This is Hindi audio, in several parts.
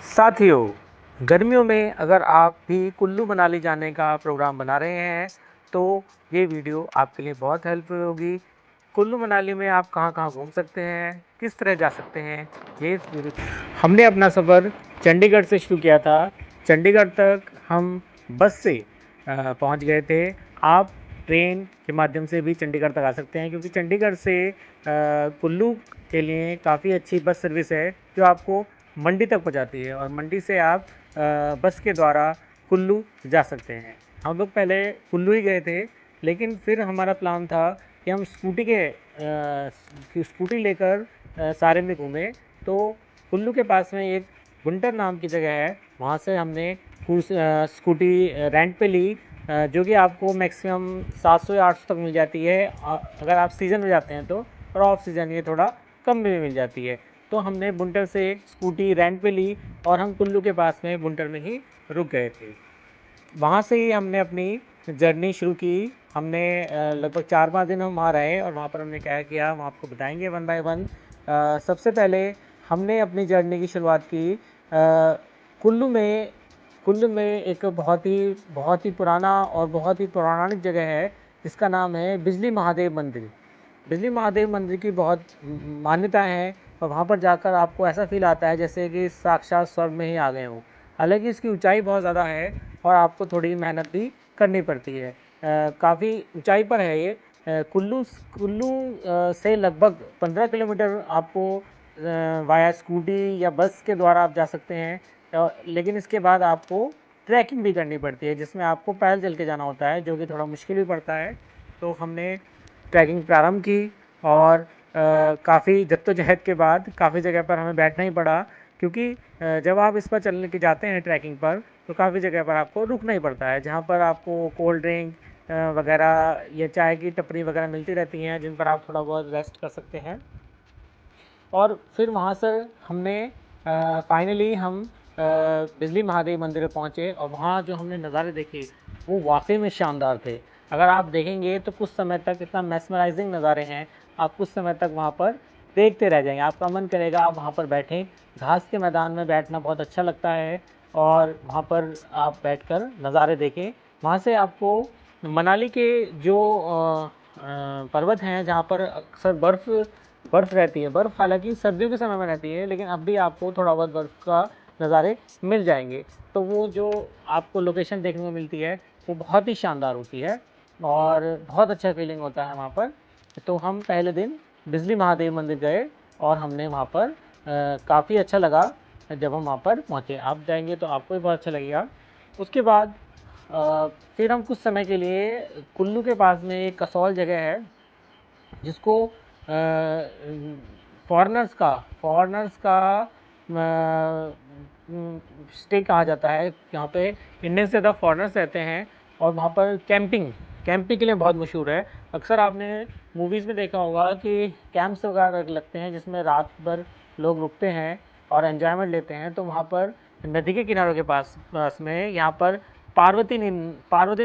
साथियों, गर्मियों में अगर आप भी कुल्लू मनाली जाने का प्रोग्राम बना रहे हैं तो ये वीडियो आपके लिए बहुत हेल्पफुल होगी। कुल्लू मनाली में आप कहाँ-कहाँ घूम सकते हैं, किस तरह जा सकते हैं, ये इस वीडियो। हमने अपना सफ़र चंडीगढ़ से शुरू किया था। चंडीगढ़ तक हम बस से पहुंच गए थे। आप ट्रेन के माध्यम से भी चंडीगढ़ तक आ सकते हैं, क्योंकि चंडीगढ़ से कुल्लू के लिए काफ़ी अच्छी बस सर्विस है जो आपको मंडी तक पहुंचाती है, और मंडी से आप बस के द्वारा कुल्लू जा सकते हैं। हम लोग पहले कुल्लू ही गए थे, लेकिन फिर हमारा प्लान था कि हम स्कूटी लेकर सारे में घूमें। तो कुल्लू के पास में एक बुंटर नाम की जगह है, वहाँ से हमने स्कूटी रेंट पे ली, जो कि आपको मैक्सिमम 700 या 800 तक मिल जाती है अगर आप सीज़न में जाते हैं तो, और ऑफ सीज़न ये थोड़ा कम में भी मिल जाती है। तो हमने बुंटर से स्कूटी रेंट पे ली और हम कुल्लू के पास में बुंटर में ही रुक गए थे। वहाँ से ही हमने अपनी जर्नी शुरू की। हमने लगभग 4-5 दिन हम वहाँ रहे, और वहाँ पर हमने क्या किया हम आपको बताएंगे वन बाय वन। सबसे पहले हमने अपनी जर्नी की शुरुआत की कुल्लू में एक बहुत ही पुराना और बहुत ही पौराणिक जगह है जिसका नाम है बिजली महादेव मंदिर। बिजली महादेव मंदिर की बहुत मान्यता है, और वहाँ पर जाकर आपको ऐसा फील आता है जैसे कि साक्षात स्वर्ग में ही आ गए हों। हालांकि इसकी ऊंचाई बहुत ज़्यादा है और आपको थोड़ी मेहनत भी करनी पड़ती है। काफ़ी ऊंचाई पर है ये। कुल्लू से लगभग 15 किलोमीटर आपको वाया स्कूटी या बस के द्वारा आप जा सकते हैं, लेकिन इसके बाद आपको ट्रैकिंग भी करनी पड़ती है, जिसमें आपको पैदल चल के जाना होता है, जो कि थोड़ा मुश्किल भी पड़ता है। तो हमने ट्रैकिंग प्रारंभ की, और काफ़ी जद्दोजहद के बाद काफ़ी जगह पर हमें बैठना ही पड़ा, क्योंकि जब आप इस पर चलने के जाते हैं ट्रैकिंग पर, तो काफ़ी जगह पर आपको रुकना ही पड़ता है, जहाँ पर आपको कोल्ड ड्रिंक वगैरह या चाय की टपरी वगैरह मिलती रहती हैं, जिन पर आप थोड़ा बहुत रेस्ट कर सकते हैं। और फिर वहाँ से हमने फाइनली हम बिजली महादेव मंदिर पहुँचे, और वहाँ जो हमने नज़ारे देखे वो वाकई में शानदार थे। अगर आप देखेंगे तो कुछ समय तक इतना मेस्मराइजिंग नज़ारे हैं, आप कुछ समय तक वहाँ पर देखते रह जाएंगे, आपका मन करेगा आप वहाँ पर बैठें। घास के मैदान में बैठना बहुत अच्छा लगता है, और वहाँ पर आप बैठकर नज़ारे देखें। वहाँ से आपको मनाली के जो पर्वत हैं जहाँ पर अक्सर बर्फ़ रहती है, बर्फ़ हालांकि सर्दियों के समय में रहती है, लेकिन अब भी आपको थोड़ा बहुत बर्फ़ का नज़ारे मिल जाएंगे। तो वो जो आपको लोकेशन देखने को मिलती है वो बहुत ही शानदार होती है, और बहुत अच्छा फीलिंग होता है वहाँ पर। तो हम पहले दिन बिजली महादेव मंदिर गए, और हमने वहाँ पर काफ़ी अच्छा लगा जब हम वहाँ पर पहुँचे। आप जाएंगे तो आपको भी बहुत अच्छा लगेगा। उसके बाद फिर हम कुछ समय के लिए कुल्लू के पास में एक कसौल जगह है, जिसको फॉरेनर्स का स्टे कहा जाता है। यहाँ पे इंडियन से ज़्यादा फॉरेनर्स रहते हैं, और वहाँ पर कैंपिंग के लिए बहुत मशहूर है। अक्सर आपने मूवीज़ में देखा होगा कि कैंप्स वगैरह लगते हैं, जिसमें रात भर लोग रुकते हैं और एंजॉयमेंट लेते हैं। तो वहाँ पर नदी के किनारों के पास में यहाँ पर पार्वती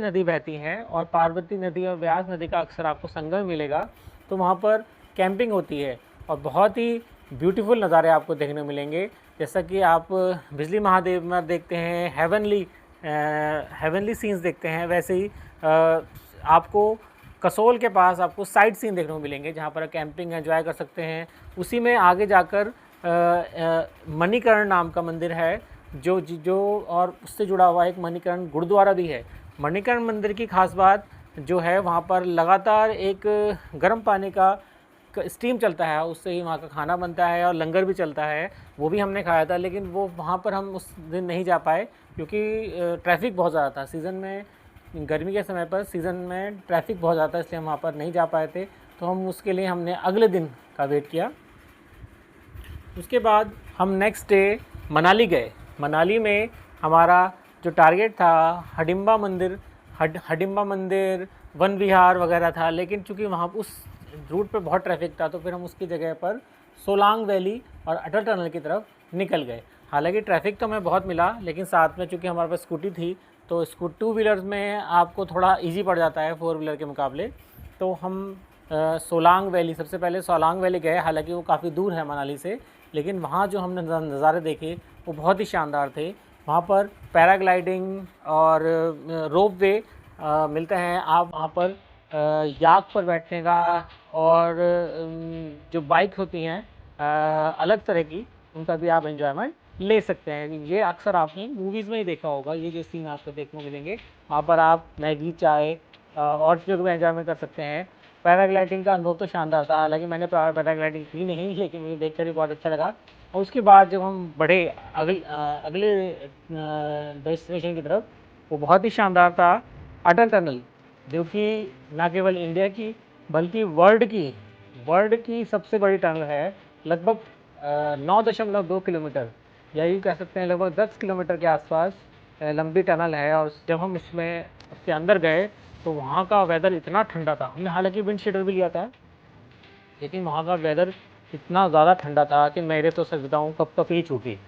नदी बहती है, और पार्वती नदी और व्यास नदी का अक्सर आपको संगम मिलेगा। तो वहाँ पर कैंपिंग होती है, और बहुत ही ब्यूटीफुल नज़ारे आपको देखने को मिलेंगे। जैसा कि आप बिजली महादेव में देखते हैं हेवनली सीन्स देखते हैं, वैसे ही आपको कसोल के पास आपको साइड सीन देखने को मिलेंगे, जहाँ पर कैंपिंग एंजॉय कर सकते हैं। उसी में आगे जाकर मणिकर्ण नाम का मंदिर है, जो और उससे जुड़ा हुआ एक मणिकर्ण गुरुद्वारा भी है। मणिकर्ण मंदिर की खास बात जो है, वहाँ पर लगातार एक गर्म पानी का स्टीम चलता है, उससे ही वहाँ का खाना बनता है, और लंगर भी चलता है, वो भी हमने खाया था। लेकिन वो वहाँ पर हम उस दिन नहीं जा पाए, क्योंकि ट्रैफिक बहुत ज़्यादा था। सीज़न में, गर्मी के समय पर सीज़न में ट्रैफिक बहुत ज़्यादा था, इसलिए हम वहाँ पर नहीं जा पाए थे। तो हम उसके लिए हमने अगले दिन का वेट किया। उसके बाद हम नेक्स्ट डे मनाली गए। मनाली में हमारा जो टारगेट था हडिम्बा मंदिर, वन विहार वगैरह था, लेकिन चूँकि वहाँ उस रूट पे बहुत ट्रैफिक था, तो फिर हम उसकी जगह पर सोलांग वैली और अटल टनल की तरफ निकल गए। हालांकि ट्रैफिक तो हमें बहुत मिला, लेकिन साथ में चूँकि हमारे पास स्कूटी थी, तो टू व्हीलर्स में आपको थोड़ा इजी पड़ जाता है 4 व्हीलर के मुकाबले। तो हम सोलांग वैली, सबसे पहले सोलांग वैली गए। हालांकि वो काफ़ी दूर है मनाली से, लेकिन वहाँ जो हमने नज़ारे देखे वो बहुत ही शानदार थे। वहाँ पर पैराग्लाइडिंग और रोप वे मिलते हैं। आप वहाँ पर याक पर बैठने का और जो बाइक होती हैं अलग तरह की, उनका भी आप एंजॉयमेंट ले सकते हैं। ये अक्सर आपने मूवीज़ में ही देखा होगा, ये जो सीन आपको देखने को मिलेंगे। वहाँ पर आप मैगी, चाय और चीज़ों को एंजॉयमेंट कर सकते हैं। पैराग्लाइडिंग का अनुभव तो शानदार था, हालांकि मैंने पैराग्लाइडिंग की नहीं, लेकिन मुझे देखकर भी बहुत अच्छा लगा। और उसके बाद जब हम बढ़े अगले डेस्टिनेशन की तरफ, वो बहुत ही शानदार था अटल टनल, जो कि न केवल इंडिया की बल्कि वर्ल्ड की सबसे बड़ी टनल है। लगभग 9.2 किलोमीटर, यही कह सकते हैं लगभग 10 किलोमीटर के आसपास लंबी टनल है। और जब हम इसमें उसके अंदर गए तो वहाँ का वेदर इतना ठंडा था। हमने हालांकि विंड शीटर भी लिया था, लेकिन वहाँ का वेदर इतना ज़्यादा ठंडा था कि मेरे तो सच बताऊँ कप ही छूटी।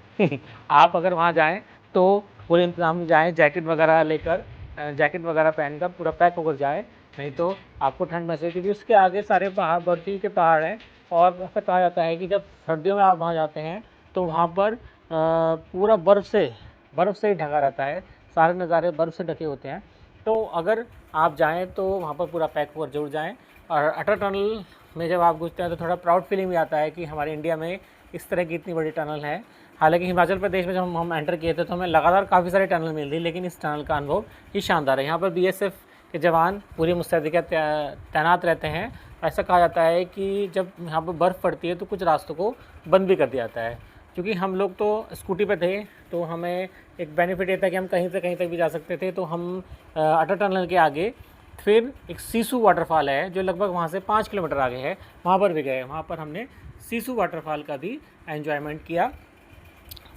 आप अगर वहाँ जाएँ तो पूरे इंतजाम में जाएँ, जैकेट वगैरह लेकर, जैकेट वगैरह पहनकर पूरा पैक होकर जाए, नहीं तो आपको ठंड महसूस, क्योंकि उसके आगे सारे पहाड़, बर्फीले के पहाड़ हैं। और ऐसा कहा जाता है कि जब सर्दियों में आप वहाँ जाते हैं तो वहाँ पर पूरा बर्फ़ से ही ढका रहता है, सारे नज़ारे बर्फ़ से ढके होते हैं। तो अगर आप जाएँ तो वहाँ पर पूरा पैक होकर जरूर जाएँ। और अटल टनल में जब आप घुसते हैं तो थोड़ा प्राउड फीलिंग भी आता है कि हमारे इंडिया में इस तरह की इतनी बड़ी टनल है। हालांकि हिमाचल प्रदेश में जब हम एंटर किए थे तो हमें लगातार काफ़ी सारी टनल मिल रही, लेकिन इस टनल का अनुभव ही शानदार है। यहाँ पर बीएसएफ के जवान पूरी मुस्तैदी तैनात रहते हैं। ऐसा कहा जाता है कि जब यहाँ पर बर्फ़ पड़ती है तो कुछ रास्तों को बंद भी कर दिया जाता है। क्योंकि हम लोग तो स्कूटी पे थे तो हमें एक बेनिफिट ये था कि हम कहीं से कहीं तक भी जा सकते थे। तो हम अटल टनल के आगे फिर एक सीसू वाटरफॉल है जो लगभग वहाँ से 5 किलोमीटर आगे है, वहाँ पर भी गए। वहाँ पर हमने सीसू वाटरफॉल का भी एंजॉयमेंट किया,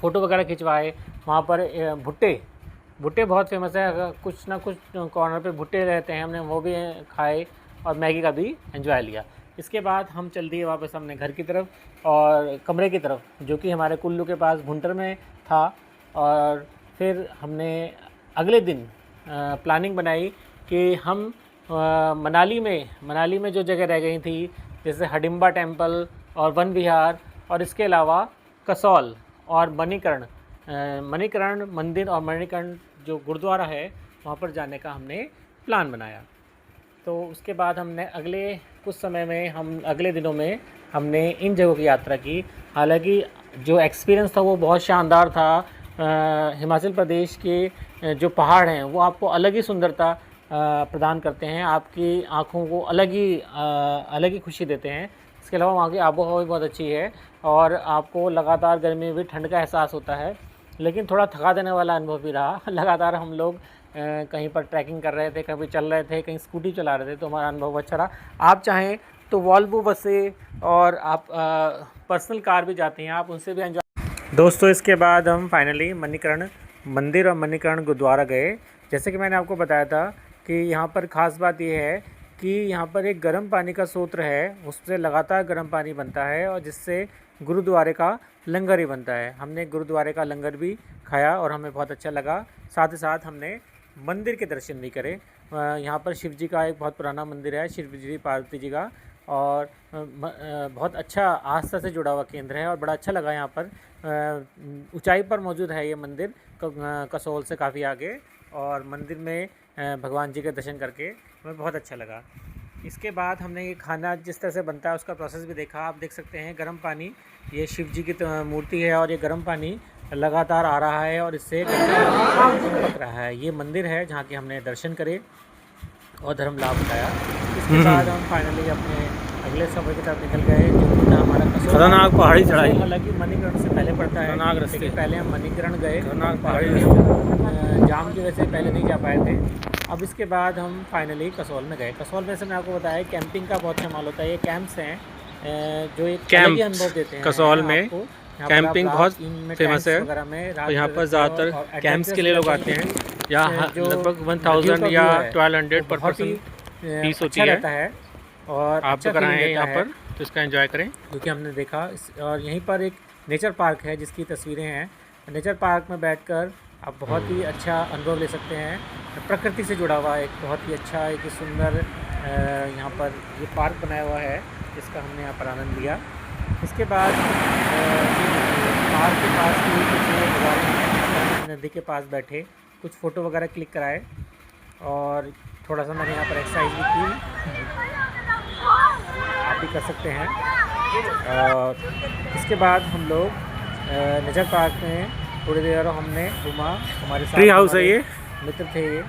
फ़ोटो वगैरह खिंचवाए। वहाँ पर भुट्टे बहुत फेमस है, कुछ ना कुछ कॉर्नर पे भुट्टे रहते हैं, हमने वो भी खाए और मैगी का भी एंजॉय लिया। इसके बाद हम चल दिए वापस अपने घर की तरफ और कमरे की तरफ, जो कि हमारे कुल्लू के पास भुंटर में था। और फिर हमने अगले दिन प्लानिंग बनाई कि हम मनाली में जो जगह रह गई थी, जैसे हडिम्बा टेम्पल और वन विहार, और इसके अलावा कसौल और मणिकर्ण मंदिर और मणिकर्ण जो गुरुद्वारा है, वहाँ पर जाने का हमने प्लान बनाया। तो उसके बाद हमने अगले दिनों में हमने इन जगहों की यात्रा की। हालांकि जो एक्सपीरियंस था वो बहुत शानदार था। हिमाचल प्रदेश के जो पहाड़ हैं वो आपको अलग ही सुंदरता प्रदान करते हैं, आपकी आँखों को अलग ही खुशी देते हैं। इसके अलावा वहाँ की आबो हवा भी बहुत अच्छी है और आपको लगातार गर्मी में भी ठंड का एहसास होता है, लेकिन थोड़ा थका देने वाला अनुभव भी रहा। लगातार हम लोग कहीं पर ट्रैकिंग कर रहे थे, कभी चल रहे थे, कहीं स्कूटी चला रहे थे, तो हमारा अनुभव अच्छा रहा। आप चाहें तो वॉल्वो बसें और आप पर्सनल कार भी जाती हैं, आप उनसे भी एंजॉय। दोस्तों, इसके बाद हम फाइनली मणिकर्ण मंदिर और मणिकर्ण गुरुद्वारा गए। जैसे कि मैंने आपको बताया था कि यहाँ पर ख़ास बात यह है कि यहाँ पर एक गर्म पानी का स्रोत है, उससे लगातार गर्म पानी बनता है और जिससे गुरुद्वारे का लंगर ही बनता है। हमने गुरुद्वारे का लंगर भी खाया और हमें बहुत अच्छा लगा। साथ ही साथ हमने मंदिर के दर्शन भी करे। यहाँ पर शिव जी का एक बहुत पुराना मंदिर है, शिव जी पार्वती जी का, और बहुत अच्छा आस्था से जुड़ा हुआ केंद्र है और बड़ा अच्छा लगा। यहाँ पर ऊंचाई पर मौजूद है ये मंदिर, कसोल से काफ़ी आगे, और मंदिर में भगवान जी के दर्शन करके हमें बहुत अच्छा लगा। इसके बाद हमने ये खाना जिस तरह से बनता है उसका प्रोसेस भी देखा। आप देख सकते हैं गर्म पानी, ये शिव जी की मूर्ति है और ये गर्म पानी लगातार आ रहा है और इससे पक रहा है। ये मंदिर है जहाँ के हमने दर्शन करे और धर्म लाभ उठाया। इसके बाद हम फाइनली अपने अगले सफर की तरफ निकल गए, जो था हमारा खतरनाक पहाड़ी चढ़ाई। हालांकि मणिकर्ण से पहले पड़ता है, लेकिन पहले हम मणिकर्ण गए, जाम की वजह से पहले नहीं जा पाए थे। अब इसके बाद हम फाइनली कसौल में गए। कसौल में से मैं आपको बताया कैंपिंग का बहुत कमाल होता है। ये कैंप्स हैं जो एक अलग ही अनुभव देते हैं। कसौल में कैंपिंग बहुत फेमस है और यहाँ पर ज़्यादातर कैंप्स के लिए लोग आते हैं। यहाँ लगभग 1000 या 1200 पर पर्सन फीस होती है और आप तो कराएँ यहाँ पर, तो इसका एंजॉय करें। क्योंकि हमने देखा और यहीं पर एक नेचर पार्क है जिसकी तस्वीरें हैं। नेचर पार्क में बैठकर आप बहुत ही अच्छा अनुभव ले सकते हैं। प्रकृति से जुड़ा हुआ एक बहुत ही अच्छा, एक सुंदर यहाँ पर ये पार्क बनाया हुआ है, जिसका हमने यहाँ पर आनंद लिया। इसके बाद पार्क के पास की कुछ बाज़ार में नदी के पास बैठे, कुछ फ़ोटो वगैरह क्लिक कराए और थोड़ा सा मैंने यहाँ पर एक्सरसाइज भी की, आप भी कर सकते हैं। और इसके बाद हम लोग नेचर पार्क में थोड़ी देर हमने घूमा, हमारे साथ ट्री हाउस है हमारे ये, मित्र थे ये,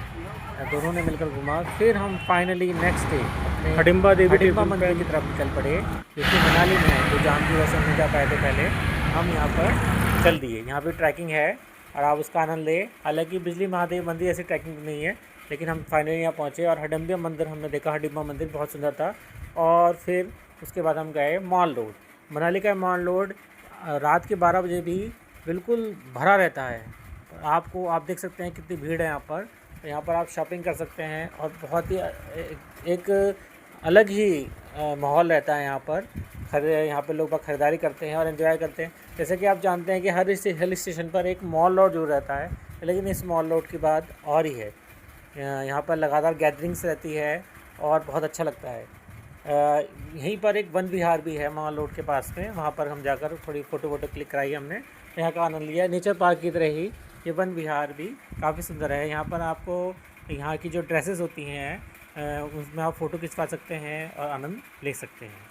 दोनों ने मिलकर घूमा। फिर हम फाइनली नेक्स्ट डे अपने हडिम्बा देवी हडिम्बा टेम्पल मंदिर की तरफ निकल पड़े, क्योंकि मनाली में है, तो जाम की वजह से नहीं जा पाए थे पहले, हम यहाँ पर चल दिए। यहाँ पे ट्रैकिंग है और आप उसका आनंद लें। हालांकि बिजली महादेव मंदिर ऐसी ट्रैकिंग नहीं है, लेकिन हम फाइनली यहाँ पहुँचे और हडिम्बा मंदिर हमने देखा। हडिम्बा मंदिर बहुत सुंदर था। और फिर उसके बाद हम गए मॉल रोड। मनाली का मॉल रोड रात के 12 बजे भी बिल्कुल भरा रहता है। आप देख सकते हैं कितनी भीड़ है यहाँ पर। यहाँ पर आप शॉपिंग कर सकते हैं और बहुत ही एक अलग ही माहौल रहता है यहाँ पर। यहाँ पर लोग ख़रीदारी करते हैं और एंजॉय करते हैं। जैसे कि आप जानते हैं कि हर हिल स्टेशन पर एक मॉल रोड जरूर रहता है, लेकिन इस मॉल रोड की बात और ही है। यहाँ पर लगातार गैदरिंग्स रहती है और बहुत अच्छा लगता है। यहीं पर एक वन विहार भी है मॉल रोड के पास में, वहाँ पर हम जाकर थोड़ी फ़ोटो क्लिक कराई हमने, यहाँ का आनंद लिया। नेचर पार्क की तरह ही ये वन विहार भी काफ़ी सुंदर है। यहाँ पर आपको यहाँ की जो ड्रेसेस होती हैं उसमें आप फ़ोटो खिंचवा सकते हैं और आनंद ले सकते हैं।